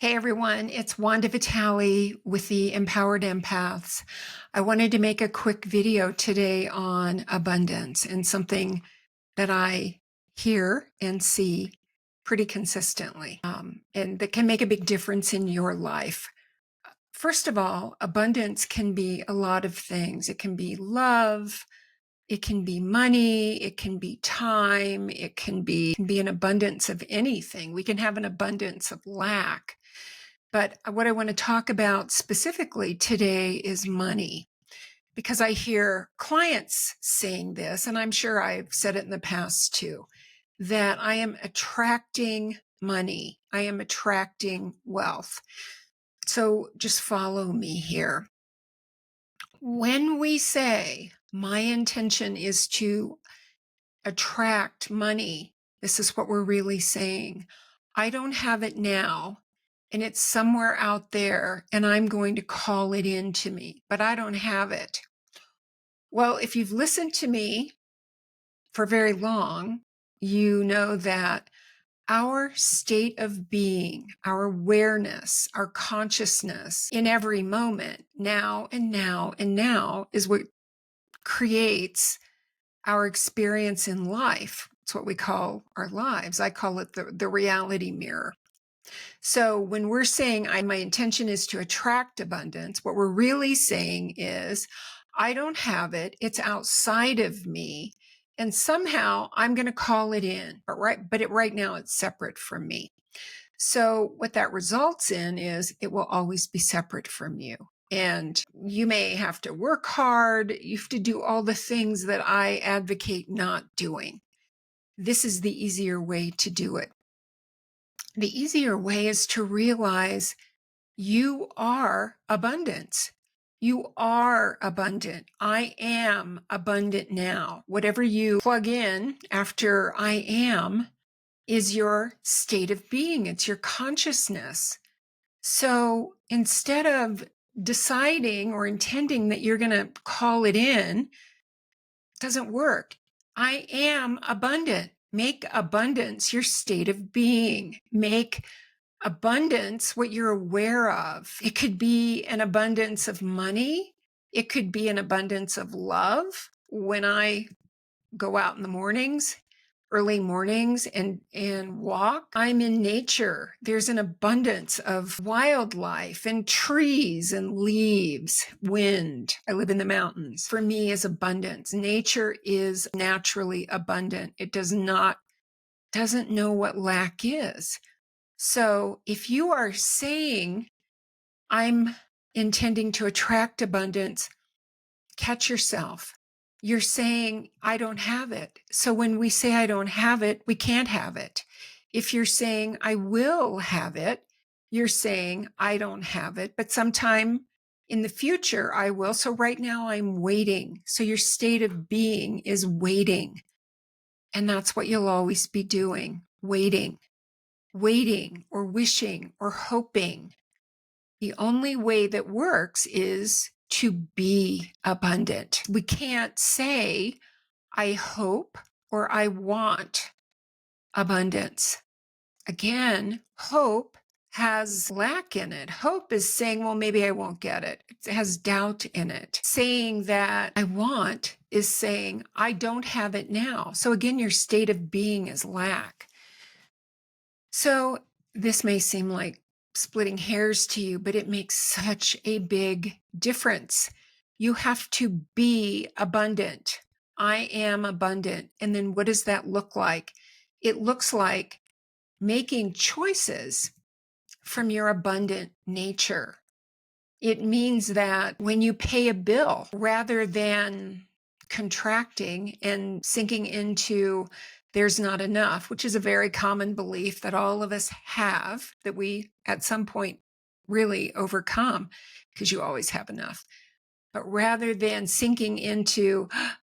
Hey everyone, it's Wanda Vitale with the Empowered Empaths. I wanted to make a quick video today on abundance and something that I hear and see pretty consistently, and that can make a big difference in your life. First of all, abundance can be a lot of things. It can be love, it can be money, it can be time, it can be an abundance of anything. We can have an abundance of lack. But what I want to talk about specifically today is money, because I hear clients saying this, and I'm sure I've said it in the past too, that I am attracting money. I am attracting wealth. So just follow me here. When we say my intention is to attract money, this is what we're really saying. I don't have it now, and it's somewhere out there, and I'm going to call it into me, but I don't have it. Well, if you've listened to me for very long, you know that our state of being, our awareness, our consciousness in every moment, now and now and now, is what creates our experience in life. It's what we call our lives. I call it the reality mirror. So when we're saying my intention is to attract abundance, what we're really saying is I don't have it. It's outside of me. And somehow I'm going to call it in, but right now it's separate from me. So what that results in is it will always be separate from you. And you may have to work hard. You have to do all the things that I advocate not doing. This is the easier way to do it. The easier way is to realize you are abundance. You are abundant. I am abundant now. Whatever you plug in after I am is your state of being. It's your consciousness. So instead of deciding or intending that you're going to call it in, it doesn't work. I am abundant. Make abundance your state of being. Make abundance what you're aware of. It could be an abundance of money. It could be an abundance of love. When I go out in the mornings, early mornings, and walk, I'm in nature. There's an abundance of wildlife and trees and leaves, wind. I live in the mountains. For me is abundance. Nature is naturally abundant. It doesn't know what lack is. So if you are saying, I'm intending to attract abundance, catch yourself. You're saying, I don't have it. So when we say I don't have it, we can't have it. If you're saying, I will have it, you're saying, I don't have it, but sometime in the future, I will. So right now I'm waiting. So your state of being is waiting. And that's what you'll always be doing, waiting or wishing or hoping. The only way that works is to be abundant. We can't say, I hope or I want abundance. Again, hope has lack in it. Hope is saying, well, maybe I won't get it. It has doubt in it. Saying that I want is saying, I don't have it now. So again, your state of being is lack. So this may seem like splitting hairs to you, but it makes such a big difference. You have to be abundant. I am abundant. And then what does that look like? It looks like making choices from your abundant nature. It means that when you pay a bill, rather than contracting and sinking into there's not enough, which is a very common belief that all of us have, that we at some point really overcome, because you always have enough. But rather than sinking into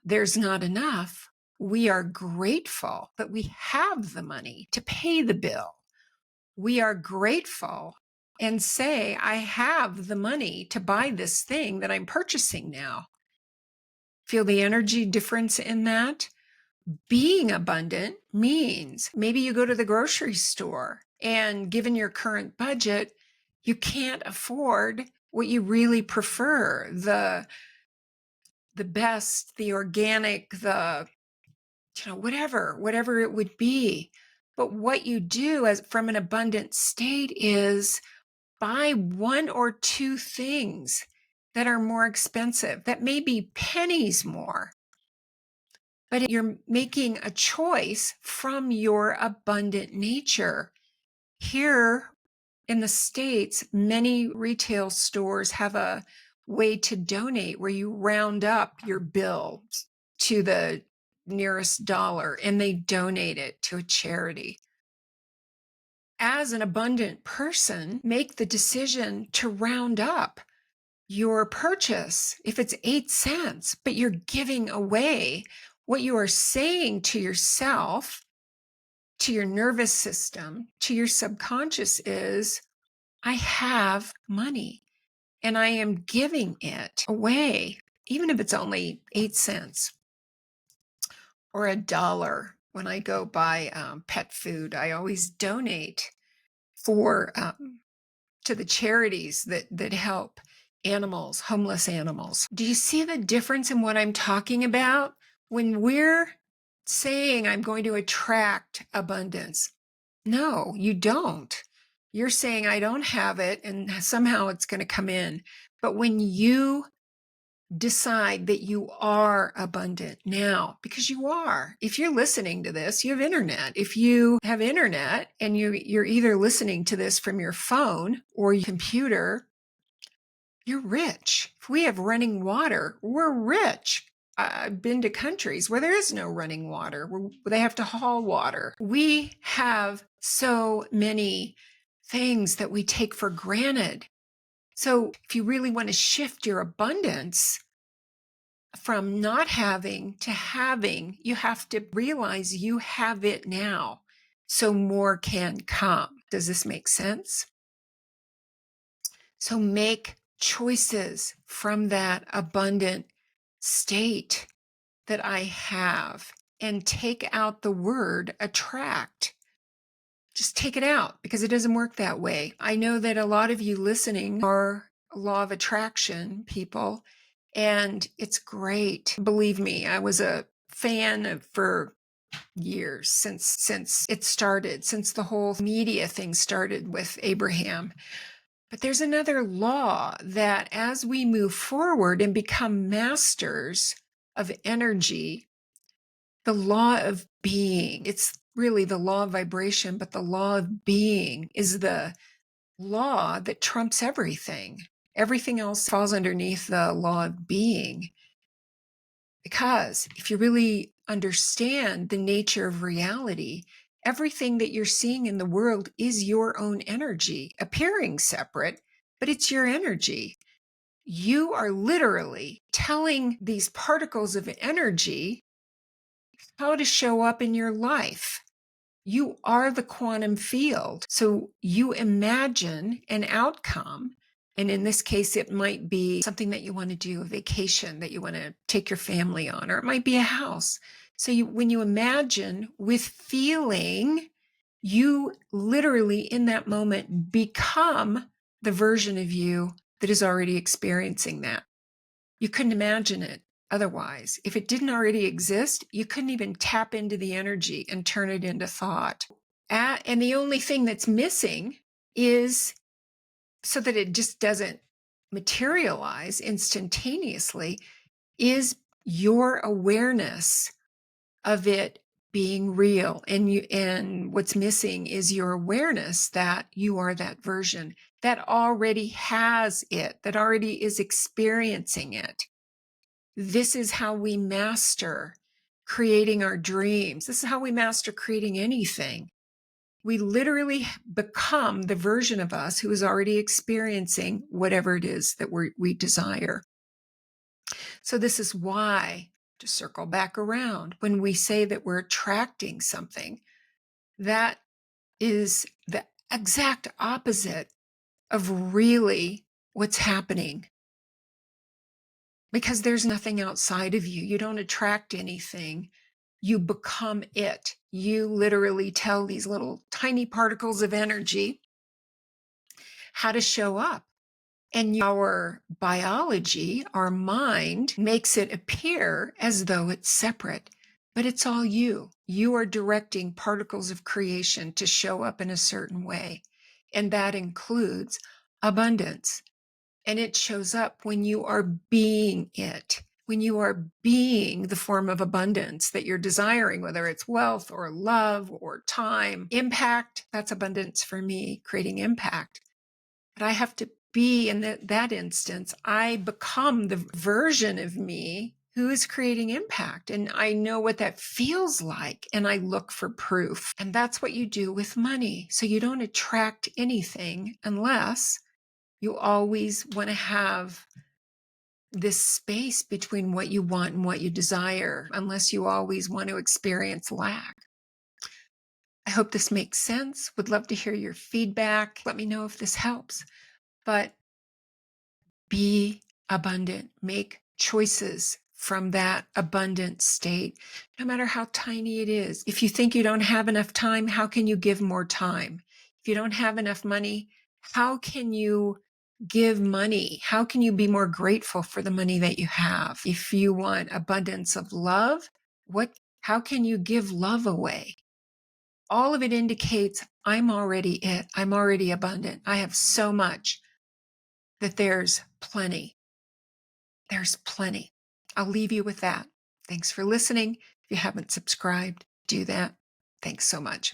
there's not enough, we are grateful that we have the money to pay the bill. We are grateful and say, I have the money to buy this thing that I'm purchasing now. Feel the energy difference in that? Being abundant means maybe you go to the grocery store And given your current budget, you can't afford what you really prefer, the best, the organic, the whatever it would be. But what you do as from an abundant state is buy one or two things that are more expensive, that may be pennies more, but you're making a choice from your abundant nature. Here in the States, many retail stores have a way to donate where you round up your bills to the nearest dollar and they donate it to a charity. As an abundant person, make the decision to round up your purchase. If it's 8 cents, but you're giving away, what you are saying to yourself, to your nervous system, to your subconscious is, I have money and I am giving it away, even if it's only 8 cents or $1. When I go buy pet food, I always donate for to the charities that help animals, homeless animals. Do you see the difference in what I'm talking about? When we're saying I'm going to attract abundance, no, you don't. You're saying I don't have it and somehow it's going to come in. But when you decide that you are abundant now, because you are. If you're listening to this, you have internet. If you have internet and you're either listening to this from your phone or your computer, you're rich. If we have running water, we're rich. I've been to countries where there is no running water, where they have to haul water. We have so many things that we take for granted. So if you really want to shift your abundance from not having to having, you have to realize you have it now, so more can come. Does this make sense? So make choices from that abundant state that I have and take out the word attract. Just take it out because it doesn't work that way. I know that a lot of you listening are law of attraction people, and it's great. Believe me, I was a fan for years since it started, since the whole media thing started with Abraham. But there's another law that as we move forward and become masters of energy, the law of being, it's really the law of vibration, but the law of being is the law that trumps everything. Everything else falls underneath the law of being. Because if you really understand the nature of reality, everything that you're seeing in the world is your own energy, appearing separate, but it's your energy. You are literally telling these particles of energy how to show up in your life. You are the quantum field. So you imagine an outcome. And in this case, it might be something that you want to do, a vacation that you want to take your family on, or it might be a house. So when you imagine with feeling, you literally in that moment become the version of you that is already experiencing that. You couldn't imagine it otherwise. If it didn't already exist, you couldn't even tap into the energy and turn it into thought. And the only thing that's missing is so that it just doesn't materialize instantaneously is your awareness of it being real. And what's missing is your awareness that you are that version that already has it, that already is experiencing it. This is how we master creating our dreams. This is how we master creating anything. We literally become the version of us who is already experiencing whatever it is that we desire. So this is why, to circle back around, when we say that we're attracting something, that is the exact opposite of really what's happening. Because there's nothing outside of you. You don't attract anything. You become it. you literally tell these little tiny particles of energy how to show up. And our biology, our mind, makes it appear as though it's separate, but it's all you. You are directing particles of creation to show up in a certain way. And that includes abundance. And it shows up when you are being it, when you are being the form of abundance that you're desiring, whether it's wealth or love or time, impact. That's abundance for me, creating impact. But I have to be in that instance. I become the version of me who is creating impact. And I know what that feels like. And I look for proof. And that's what you do with money. So you don't attract anything unless you always want to have this space between what you want and what you desire, unless you always want to experience lack. I hope this makes sense. Would love to hear your feedback. Let me know if this helps. But be abundant. Make choices from that abundant state, no matter how tiny it is. If you think you don't have enough time, how can you give more time? If you don't have enough money, how can you give money? How can you be more grateful for the money that you have? If you want abundance of love, how can you give love away? All of it indicates I'm already it. I'm already abundant. I have so much that there's plenty. There's plenty. I'll leave you with that. Thanks for listening. If you haven't subscribed, do that. Thanks so much.